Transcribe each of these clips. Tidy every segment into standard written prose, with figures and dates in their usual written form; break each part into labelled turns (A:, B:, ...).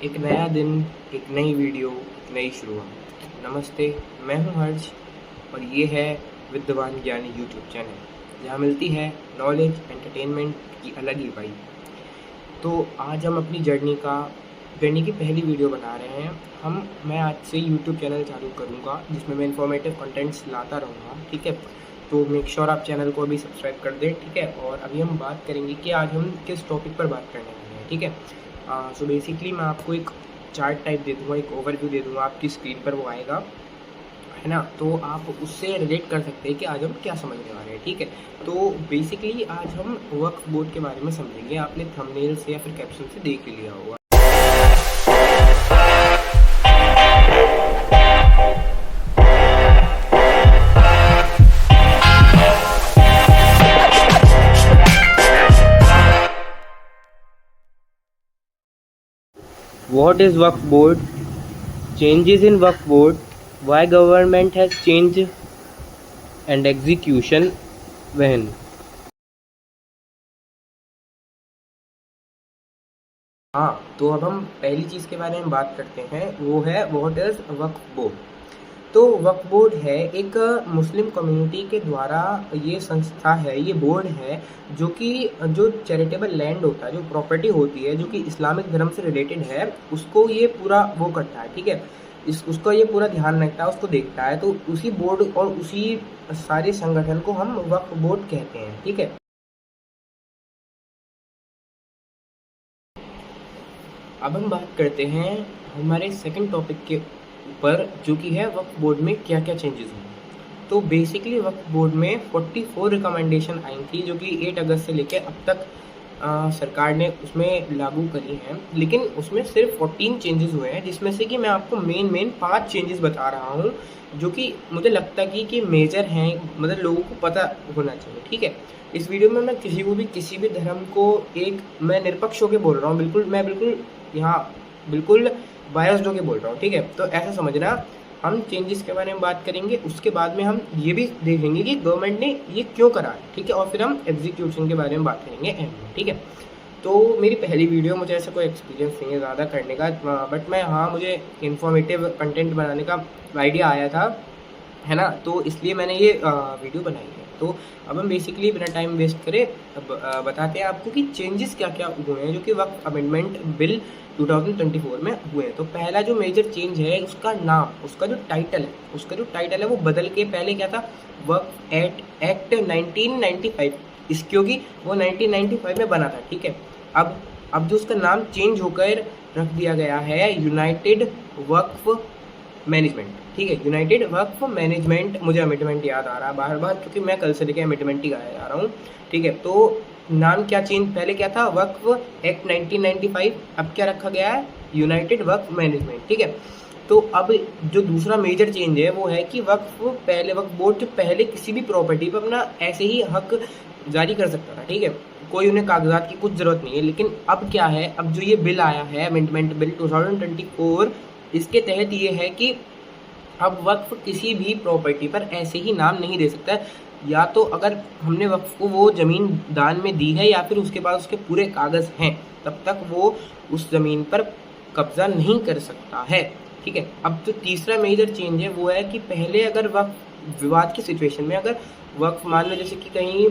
A: एक नया दिन, एक नई वीडियो, एक नई शुरुआत। नमस्ते, मैं हूं हर्ष और ये है विद्वान ज्ञानी यूट्यूब चैनल, जहां मिलती है नॉलेज एंटरटेनमेंट की अलग ही वाइब। तो आज हम अपनी जर्नी की पहली वीडियो बना रहे हैं। मैं आज से यूट्यूब चैनल चालू करूँगा जिसमें मैं इन्फॉर्मेटिव कंटेंट्स लाता रहूँगा, ठीक है। तो मेक श्योर आप चैनल को अभी सब्सक्राइब कर दें, ठीक है। और अभी हम बात करेंगे कि आज हम किस टॉपिक पर बात करने वाले हैं, ठीक है। सो बेसिकली मैं आपको एक चार्ट टाइप दे दूँगा, एक ओवरव्यू दे दूँगा, आपकी स्क्रीन पर वो आएगा, है ना। तो आप उससे रिलेट कर सकते हैं कि आज हम क्या समझने वाले हैं, ठीक है। तो बेसिकली आज हम वक्फ बोर्ड के बारे में समझेंगे। आपने थंबनेल से या फिर कैप्शन से देख ही लिया होगा। What is Waqf Board? Changes in Waqf Board. Why government has changed and execution when? हाँ, तो अब हम पहली चीज़ के बारे में बात करते हैं, वो है व्हाट इज़ वक्फ बोर्ड। तो वक्फ बोर्ड है एक मुस्लिम कम्युनिटी के द्वारा ये संस्था है, ये बोर्ड है जो चैरिटेबल लैंड होता है, जो प्रॉपर्टी होती है जो कि इस्लामिक धर्म से रिलेटेड है, उसको ये पूरा वो करता है, ठीक है। उसका ये पूरा ध्यान रखता है, उसको देखता है। तो उसी बोर्ड और उसी सारे संगठन को हम वक्फ बोर्ड कहते हैं, ठीक है। अब हम बात करते हैं हमारे सेकंड टॉपिक के ऊपर, जो कि है वक्फ बोर्ड में क्या क्या चेंजेस हुए। तो बेसिकली वक्फ बोर्ड में 44 रिकमेंडेशन आई थी, जो कि 8 अगस्त से लेकर अब तक सरकार ने उसमें लागू करी हैं। लेकिन उसमें सिर्फ 14 चेंजेस हुए हैं, जिसमें से कि मैं आपको मेन 5 चेंजेस बता रहा हूँ, जो कि मुझे लगता है कि मेजर हैं, मतलब लोगों को पता होना चाहिए, ठीक है। इस वीडियो में मैं किसी भी धर्म को मैं निरपक्ष होकर बोल रहा हूँ, बिल्कुल यहाँ बिल्कुल बायस्ड होके बोल रहा हूँ, ठीक है। तो ऐसा समझना, हम चेंजेस के बारे में बात करेंगे, उसके बाद में हम ये भी देखेंगे कि गवर्नमेंट ने ये क्यों करा, ठीक है। और फिर हम एग्जीक्यूशन के बारे में बात करेंगे एंड में, ठीक है। तो मेरी पहली वीडियो, मुझे ऐसा कोई एक्सपीरियंस नहीं है ज़्यादा करने का, बट मुझे इन्फॉर्मेटिव कंटेंट बनाने का आइडिया आया था, है ना। तो इसलिए मैंने ये वीडियो बनाई है। तो अब हम बेसिकली बिना टाइम वेस्ट करे बताते हैं आपको कि चेंजेस क्या क्या हुए हैं, जो कि वक्फ अमेंडमेंट बिल 2024 में हुए हैं। तो पहला जो मेजर चेंज है, उसका नाम, उसका जो टाइटल है वो बदल के, पहले क्या था, वक्फ एक्ट 1995, इस क्योंकि वो 1995 में बना था, ठीक है। अब जो उसका नाम चेंज होकर रख दिया गया है यूनाइटेड वक्फ मैनेजमेंट, ठीक है। यूनाइटेड वक्फ मैनेजमेंट, मुझे अमेंडमेंट याद आ रहा है बार बार, क्योंकि मैं कल से लेकर अमेंडमेंट ही गाया जा रहा हूँ, ठीक है। तो नाम क्या चेंज, पहले क्या था, वक्फ एक्ट 1995, अब क्या रखा गया है, यूनाइटेड वक्फ मैनेजमेंट, ठीक है। तो अब जो दूसरा मेजर चेंज है वो है कि वक्फ बोर्ड जो पहले किसी भी प्रॉपर्टी पर अपना ऐसे ही हक जारी कर सकता था, ठीक है। कोई उन्हें कागजात की कुछ ज़रूरत नहीं है। लेकिन अब क्या है, अब जो ये बिल आया है, अमेंडमेंट बिल 2024, इसके तहत ये है कि अब वक्फ किसी भी प्रॉपर्टी पर ऐसे ही नाम नहीं दे सकता है। या तो अगर हमने वक्फ को वो ज़मीन दान में दी है, या फिर उसके बाद उसके पूरे कागज़ हैं, तब तक वो उस ज़मीन पर कब्ज़ा नहीं कर सकता है, ठीक है। अब जो तीसरा मेजर चेंज है वो है कि पहले अगर वक्फ विवाद की सिचुएशन में, अगर वक्फ मान लो जैसे कि कहीं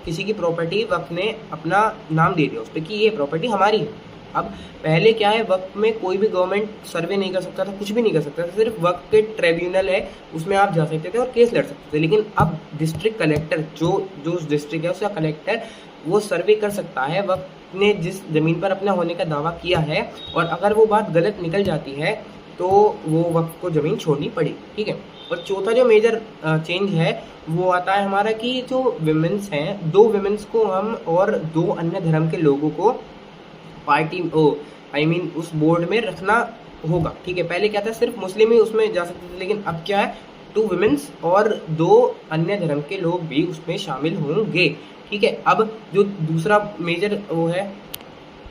A: किसी की प्रॉपर्टी वक्फ ने अपना नाम दे दिया उस पर कि ये प्रॉपर्टी हमारी है। अब पहले क्या है, वक्फ में कोई भी गवर्नमेंट सर्वे नहीं कर सकता था, कुछ भी नहीं कर सकता था, सिर्फ वक्फ के ट्रिब्यूनल है, उसमें आप जा सकते थे और केस लड़ सकते थे। लेकिन अब डिस्ट्रिक्ट कलेक्टर, जो उस डिस्ट्रिक्ट है उसका कलेक्टर, वो सर्वे कर सकता है वक्फ ने जिस ज़मीन पर अपना होने का दावा किया है, और अगर वो बात गलत निकल जाती है तो वो वक्फ को ज़मीन छोड़नी पड़ेगी, ठीक है। और चौथा जो मेजर चेंज है वो आता है हमारा कि जो विमेंस हैं, 2 विमेंस को हम और 2 अन्य धर्म के लोगों को उस बोर्ड में रखना होगा, ठीक है। पहले क्या था, सिर्फ मुस्लिम ही उसमें जा सकते थे, लेकिन अब क्या है, 2 विमेंस और 2 अन्य धर्म के लोग भी उसमें शामिल होंगे, ठीक है। अब जो दूसरा मेजर वो है,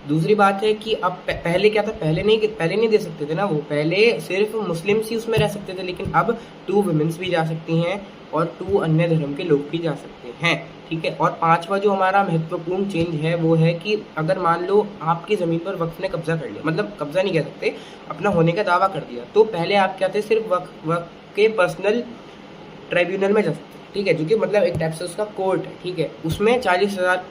A: दूसरी बात है कि अब पहले क्या था, पहले नहीं दे सकते थे ना, वो पहले सिर्फ मुस्लिम्स ही उसमें रह सकते थे, लेकिन अब 2 विमेंस भी जा सकती हैं और 2 अन्य धर्म के लोग भी जा सकते हैं, ठीक है। और पांचवा जो हमारा महत्वपूर्ण चेंज है वो है कि अगर मान लो आपकी ज़मीन पर वक्फ ने कब्जा कर लिया, मतलब कब्जा नहीं कह सकते, अपना होने का दावा कर दिया, तो पहले आप क्या थे, सिर्फ वक्फ के पर्सनल ट्राइब्यूनल में जा सकते, ठीक है, जो कि मतलब एक टाइप से उसका कोर्ट है, ठीक है। उसमें 40,000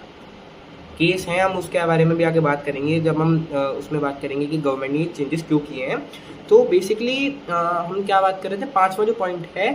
A: केस हैं, हम उसके बारे में भी आगे बात करेंगे जब हम उसमें बात करेंगे कि गवर्नमेंट ने चेंजेस क्यों किए हैं। तो बेसिकली हम क्या बात कर रहे थे, पांचवा जो पॉइंट है,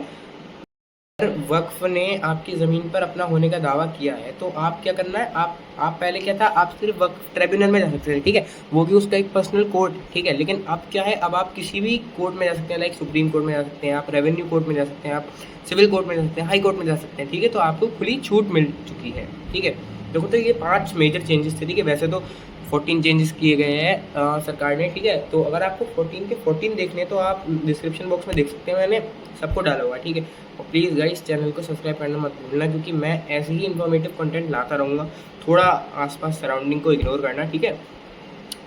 A: अगर वक्फ ने आपकी ज़मीन पर अपना होने का दावा किया है तो आप क्या करना है, आप पहले क्या था, आप सिर्फ वक्फ ट्रिब्यूनल में जा सकते थे, ठीक है, वो भी उसका एक पर्सनल कोर्ट, ठीक है। लेकिन अब क्या है, अब आप किसी भी कोर्ट में जा सकते हैं, लाइक सुप्रीम कोर्ट में जा सकते हैं, आप रेवेन्यू कोर्ट में जा सकते हैं, आप सिविल कोर्ट में जा सकते हैं, हाई कोर्ट में जा सकते हैं, ठीक है। तो आपको खुली छूट मिल चुकी है, ठीक है। देखो, तो ये 5 मेजर चेंजेस थे, ठीक है। वैसे तो 14 चेंजेस किए गए हैं सरकार ने, ठीक है। तो अगर आपको 14 के 14 देखने तो आप डिस्क्रिप्शन बॉक्स में देख सकते हैं, मैंने सबको डाला हुआ है, ठीक है। और प्लीज़ गाइस चैनल को सब्सक्राइब करना मत भूलना, क्योंकि मैं ऐसे ही इन्फॉर्मेटिव कंटेंट लाता रहूँगा। थोड़ा आसपास सराउंडिंग को इग्नोर करना, ठीक है।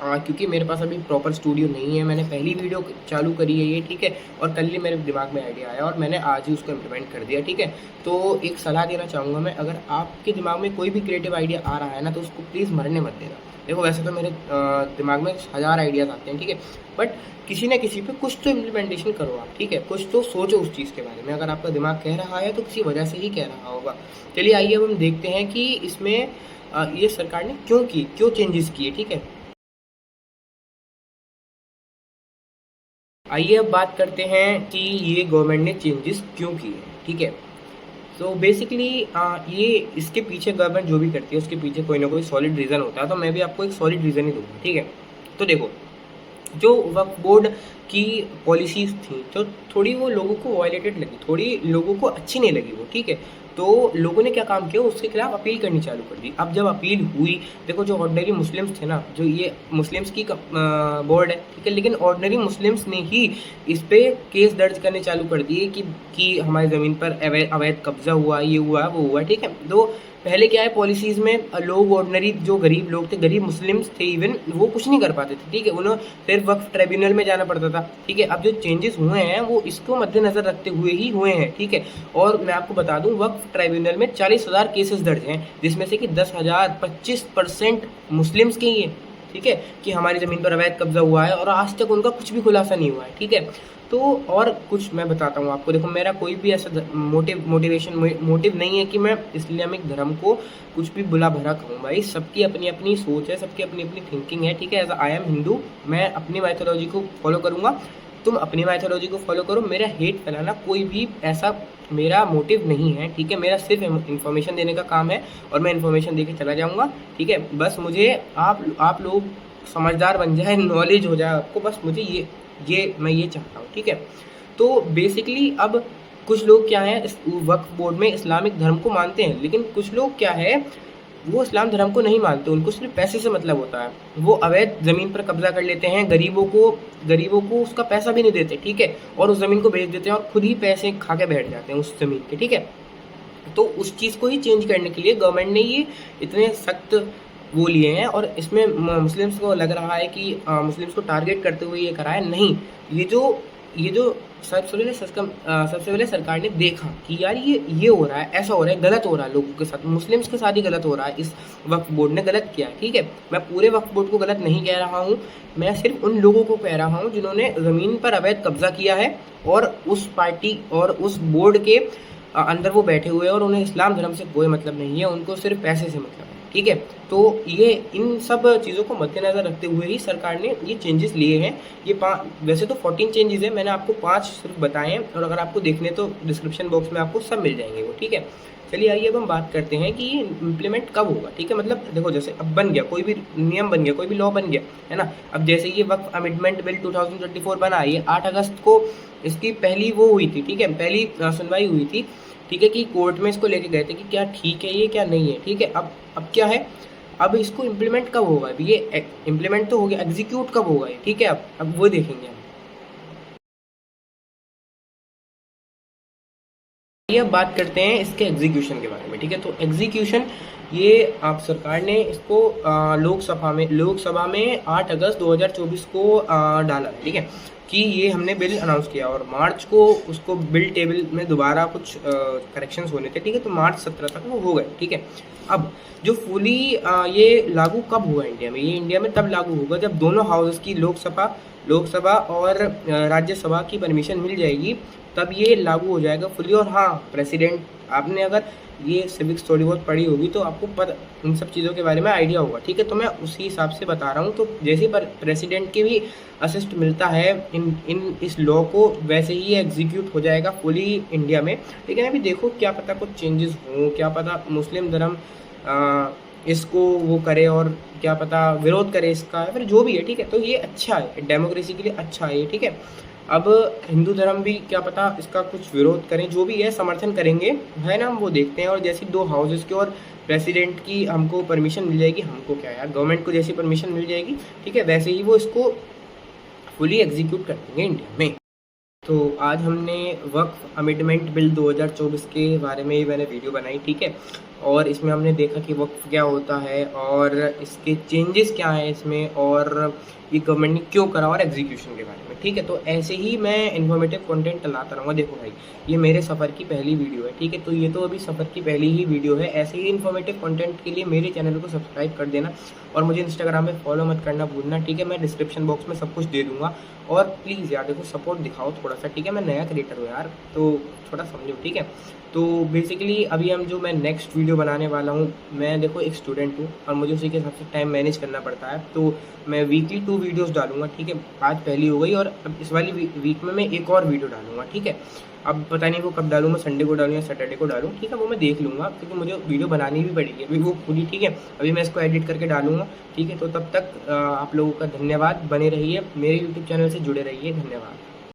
A: क्योंकि मेरे पास अभी प्रॉपर स्टूडियो नहीं है, मैंने पहली वीडियो चालू करी है ये, ठीक है। और कल ही मेरे दिमाग में आइडिया आया और मैंने आज ही उसको इम्प्लीमेंट कर दिया, ठीक है। तो एक सलाह देना चाहूँगा मैं, अगर आपके दिमाग में कोई भी क्रिएटिव आइडिया आ रहा है ना, तो उसको प्लीज़ मरने मत देना। देखो, वैसे तो मेरे दिमाग में 1000 आइडियाज़ आते हैं, ठीक है, बट किसी न किसी पे कुछ तो इम्प्लीमेंटेशन करो आप, ठीक है। कुछ तो सोचो उस चीज़ के बारे में। अगर आपका दिमाग कह रहा है तो किसी वजह से ही कह रहा होगा। चलिए आइए अब हम देखते हैं कि इसमें ये सरकार ने क्यों चेंजेस किए, ठीक है। आइए अब बात करते हैं कि ये गवर्नमेंट ने चेंजेस क्यों किए, ठीक है। तो बेसिकली ये इसके पीछे गवर्नमेंट जो भी करती है उसके पीछे कोई ना कोई सॉलिड रीज़न होता है, तो मैं भी आपको एक सॉलिड रीज़न ही दूंगा, ठीक है। तो देखो, जो वक्फ बोर्ड की पॉलिसीज़ थी तो थोड़ी वो लोगों को वायलेटेड लगी, थोड़ी लोगों को अच्छी नहीं लगी वो, ठीक है। तो लोगों ने क्या काम किया, उसके खिलाफ अपील करनी चालू कर दी। अब जब अपील हुई, देखो, जो ऑर्डिनरी मुस्लिम्स थे ना, जो ये मुस्लिम्स की बोर्ड है, ठीक है, लेकिन ऑर्डिनरी मुस्लिम्स ने ही इस पे केस दर्ज करने चालू कर दिए कि हमारी ज़मीन पर अवैध कब्जा हुआ, ये हुआ, वो हुआ, ठीक है। तो पहले क्या है, पॉलिसीज़ में लोग ऑर्डिनरी जो गरीब लोग थे, गरीब मुस्लिम्स थे इवन, वो कुछ नहीं कर पाते थे, ठीक है। उन्हें सिर्फ वक्फ ट्रिब्यूनल में जाना पड़ता था, ठीक है। अब जो चेंजेस हुए हैं वो इसको मद्देनज़र रखते हुए ही हुए हैं, ठीक है। और मैं आपको बता दूं, वक्फ ट्रिब्यूनल में 40,000 केसेस दर्ज हैं, जिसमें से कि 10,000 25% मुस्लिम्स के ही है, ठीक है, कि हमारी ज़मीन पर अवैध कब्जा हुआ है, और आज तक उनका कुछ भी खुलासा नहीं हुआ है, ठीक है। तो और कुछ मैं बताता हूँ आपको। देखो, मेरा कोई भी ऐसा मोटिव नहीं है कि मैं इस्लामिक धर्म को कुछ भी बुला भला कहूँ। भाई, सबकी अपनी अपनी सोच है, सबकी अपनी अपनी थिंकिंग है, ठीक है। एज आई एम हिंदू, मैं अपनी माइथोलॉजी को फॉलो करूँगा, तुम अपनी माइथोलॉजी को फॉलो करो। मेरा हेट फैलाना कोई भी ऐसा मेरा मोटिव नहीं है, ठीक है। मेरा सिर्फ इन्फॉर्मेशन देने का काम है और मैं इन्फॉर्मेशन दे के चला जाऊँगा, ठीक है। बस मुझे आप लोग समझदार बन जाए, नॉलेज हो जाए आपको, बस मुझे ये मैं ये चाहता हूँ, ठीक है। तो बेसिकली अब कुछ लोग क्या है, इस वक्फ बोर्ड में इस्लामिक धर्म को मानते हैं, लेकिन कुछ लोग क्या है, वो इस्लाम धर्म को नहीं मानते, उनको सिर्फ पैसे से मतलब होता है। वो अवैध ज़मीन पर कब्जा कर लेते हैं, गरीबों को उसका पैसा भी नहीं देते, ठीक है, और उस ज़मीन को बेच देते हैं और खुद ही पैसे खा के बैठ जाते हैं उस ज़मीन के, ठीक है। तो उस चीज़ को ही चेंज करने के लिए गवर्नमेंट ने ये इतने सख्त वो लिए हैं, और इसमें मुस्लिम्स को लग रहा है कि मुस्लिम्स को टारगेट करते हुए ये करा है। नहीं, ये जो सबसे पहले सरकार ने देखा कि यार ये हो रहा है, ऐसा हो रहा है, गलत हो रहा है लोगों के साथ, मुस्लिम्स के साथ ही गलत हो रहा है, इस वक्फ बोर्ड ने गलत किया, ठीक है। मैं पूरे वक्फ बोर्ड को गलत नहीं कह रहा हूँ, मैं सिर्फ उन लोगों को कह रहा हूँ जिन्होंने ज़मीन पर अवैध कब्जा किया है और उस पार्टी और उस बोर्ड के अंदर वो बैठे हुए हैं, और उन्हें इस्लाम धर्म से कोई मतलब नहीं है, उनको सिर्फ पैसे से मतलब है, ठीक है। तो ये इन सब चीज़ों को मद्देनज़र रखते हुए ही सरकार ने ये चेंजेस लिए हैं। ये वैसे तो 14 चेंजेस है, मैंने आपको 5 सिर्फ बताए हैं, और अगर आपको देखने तो डिस्क्रिप्शन बॉक्स में आपको सब मिल जाएंगे वो, ठीक है। चलिए आइए अब हम बात करते हैं कि ये इम्प्लीमेंट कब होगा, ठीक है। मतलब देखो, जैसे अब बन गया, कोई भी नियम बन गया, कोई भी लॉ बन गया, है ना। अब जैसे ये वक्फ अमेंडमेंट बिल 2024 बना, ये 8 अगस्त को इसकी पहली वो हुई थी, ठीक है, पहली सुनवाई हुई थी, ठीक है, कि कोर्ट में इसको लेके गए थे कि क्या ठीक है ये, क्या नहीं है, ठीक है। अब क्या है, अब इसको इम्प्लीमेंट कब होगा, अभी ये इम्प्लीमेंट तो हो गया, एग्जीक्यूट कब होगा ये, ठीक है। अब वो देखेंगे हम। ये अब बात करते हैं इसके एग्जीक्यूशन के बारे में, ठीक है। तो एग्जीक्यूशन ये आप सरकार ने इसको लोकसभा में 8 अगस्त 2024 को डाला है, ठीक है। कि ये हमने बिल अनाउंस किया और मार्च को उसको बिल टेबल में दोबारा कुछ करेक्शंस होने थे, ठीक है, तो मार्च 17 तक वो हो गए, ठीक है। अब जो फुली ये लागू कब हुआ इंडिया में, ये इंडिया में तब लागू होगा जब दोनों हाउसेस की लोकसभा और राज्यसभा की परमिशन मिल जाएगी, तब ये लागू हो जाएगा फुली। और हाँ, प्रेसिडेंट, आपने अगर ये सिविक्स थोड़ी बहुत पढ़ी होगी तो आपको पता इन सब चीज़ों के बारे में आइडिया होगा, ठीक है, तो मैं उसी हिसाब से बता रहा हूँ। तो जैसे प्रेसिडेंट के भी असिस्ट मिलता है इस लॉ को, वैसे ही एग्जीक्यूट हो जाएगा फुली इंडिया में। लेकिन अभी देखो, क्या पता कुछ चेंजेस हों, क्या पता मुस्लिम धर्म इसको वो करे और क्या पता विरोध करे इसका, या फिर जो भी है, ठीक है। तो ये अच्छा है, डेमोक्रेसी के लिए अच्छा है, ठीक है। अब हिंदू धर्म भी क्या पता इसका कुछ विरोध करें, जो भी है समर्थन करेंगे, है ना, हम वो देखते हैं। और जैसी दो हाउसेस की और प्रेसिडेंट की हमको परमिशन मिल जाएगी, हमको क्या यार, गवर्नमेंट को जैसी परमिशन मिल जाएगी, ठीक है, वैसे ही वो इसको फुली एग्जीक्यूट कर देंगे इंडिया में। तो आज हमने वक्फ अमेंडमेंट बिल 2024 के बारे में मैंने वीडियो बनाई, ठीक है, और इसमें हमने देखा कि वक्फ क्या होता है और इसके चेंजेस क्या हैं इसमें, और ये गवर्नमेंट ने क्यों करा, और एग्जीक्यूशन के बारे में, ठीक है। तो ऐसे ही मैं इन्फॉर्मेटिव कंटेंट लाता रहूँगा। देखो भाई, ये मेरे सफ़र की पहली वीडियो है, ठीक है, तो ये तो अभी सफ़र की पहली ही वीडियो है। ऐसे ही इन्फॉर्मेटिव कंटेंट के लिए मेरे चैनल को सब्सक्राइब कर देना और मुझे इंस्टाग्राम पे फॉलो मत करना भूलना, ठीक है। मैं डिस्क्रिप्शन बॉक्स में सब कुछ दे दूँगा और प्लीज़ यार देखो, सपोर्ट दिखाओ थोड़ा सा, ठीक है। मैं नया क्रिएटर हूँ यार, तो थोड़ा समझो, ठीक है। तो बेसिकली अभी जो मैं नेक्स्ट वीडियो बनाने वाला हूँ, मैं देखो एक स्टूडेंट हूँ और मुझे उसी के हिसाब से टाइम मैनेज करना पड़ता है, तो मैं वीकली 2 वीडियोस डालूंगा, ठीक है। आज पहली हो गई और अब इस वाली वीक में मैं एक और वीडियो डालूंगा, ठीक है। अब पता नहीं वो कब डालूँ, मैं संडे को डालूँ या सैटरडे को डालूँ, ठीक है, वो मैं देख लूँगा, क्योंकि मुझे वीडियो बनानी भी पड़ेगी अभी वो पूरी, ठीक है। अभी मैं इसको एडिट करके डालूंगा, ठीक है। तो तब तक आप लोगों का धन्यवाद, बने रहिए मेरे यूट्यूब चैनल से जुड़े रहिए, धन्यवाद।